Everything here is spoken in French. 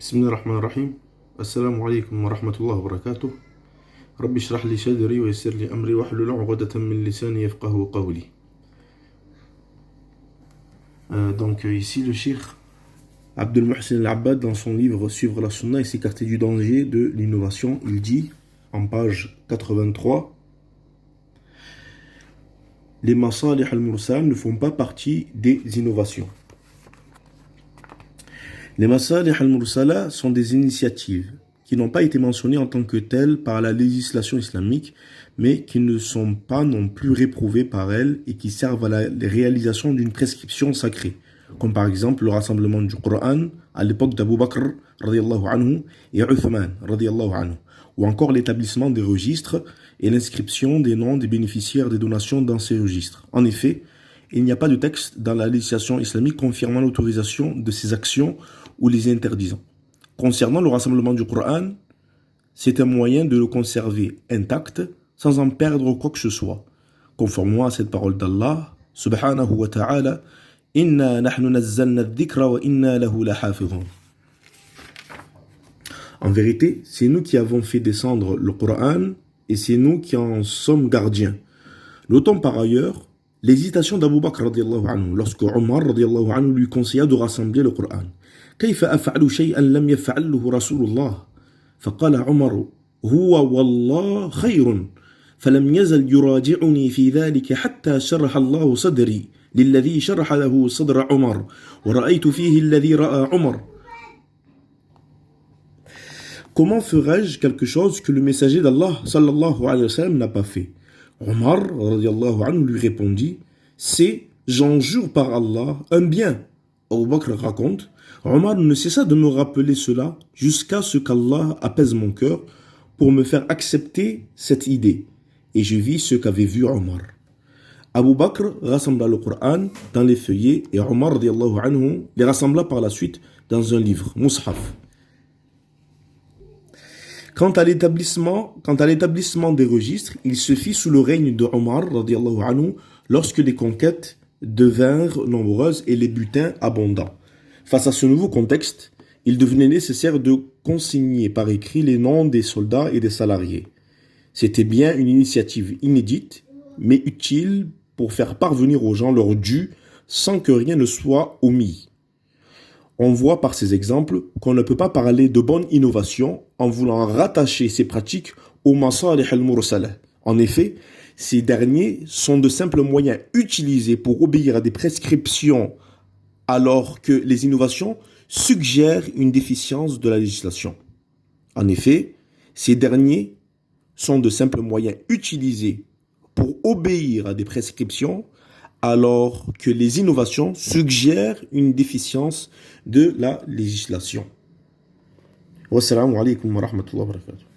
بسم الله الرحمن الرحيم. السلام عليكم ورحمة الله وبركاته. ربي اشرح لي صدري ويسر لي أمري واحلل عقدة من لساني يفقه قولي. Donc ici le Cheikh Abdul Muhsin Al-Abbad, dans son livre Suivre la Sunna et s'écarter du danger de l'innovation, il dit en page 83: les masalih al-mursal ne font pas partie des innovations. Les masalih al-mursala sont des initiatives qui n'ont pas été mentionnées en tant que telles par la législation islamique, mais qui ne sont pas non plus réprouvées par elle et qui servent à la réalisation d'une prescription sacrée, comme par exemple le rassemblement du Coran à l'époque d'Abu Bakr radiyallahu anhu et Uthman radiyallahu anhu, ou encore l'établissement des registres et l'inscription des noms des bénéficiaires des donations dans ces registres. En effet, il n'y a pas de texte dans la législation islamique confirmant l'autorisation de ces actions ou les interdisant. Concernant le rassemblement du Coran, c'est un moyen de le conserver intact sans en perdre quoi que ce soit, conformément à cette parole d'Allah subhanahu wa ta'ala: Inna nahnu nazzalna adh-dhikra wa inna lahu lahafizun. En vérité, c'est nous qui avons fait descendre le Coran et c'est nous qui en sommes gardiens. Notons par ailleurs l'hésitation d'Abu Bakr radiyallahu anhu lorsque Omar radiyallahu anhu lui conseilla de rassembler le Coran. كيف أفعل شيئا لم يفعله رسول الله؟ فقال عمر: هو والله خير، فلم يزل يراجعني في ذلك حتى شرح الله صدري للذي شرح له صدر عمر ورأيت فيه الذي رأى عمر. Comment ferais-je quelque chose que le messager d'Allah sallallahu alayhi wa sallam n'a pas fait? Omar radiyallahu anhu lui répondit: c'est, j'en jure par Allah, un bien. Abu Bakr raconte: Omar ne cessa de me rappeler cela jusqu'à ce qu'Allah apaise mon cœur pour me faire accepter cette idée. Et je vis ce qu'avait vu Omar. Abu Bakr rassembla le Coran dans les feuillets et Omar radiyallahu anhu les rassembla par la suite dans un livre, Mus'haf. Quant à l'établissement des registres, il se fit sous le règne de Omar radiyallahu anhu lorsque les conquêtes devinrent nombreuses et les butins abondants. Face à ce nouveau contexte, il devenait nécessaire de consigner par écrit les noms des soldats et des salariés. C'était bien une initiative inédite, mais utile pour faire parvenir aux gens leur dû sans que rien ne soit omis. On voit par ces exemples qu'on ne peut pas parler de bonne innovation en voulant rattacher ces pratiques aux masalih al-mursala. En effet, ces derniers sont de simples moyens utilisés pour obéir à des prescriptions, alors que les innovations suggèrent une déficience de la législation. En effet, ces derniers sont de simples moyens utilisés pour obéir à des prescriptions, alors que les innovations suggèrent une déficience de la législation. Wassalamu alaikum wa rahmatullahi wa barakatuh.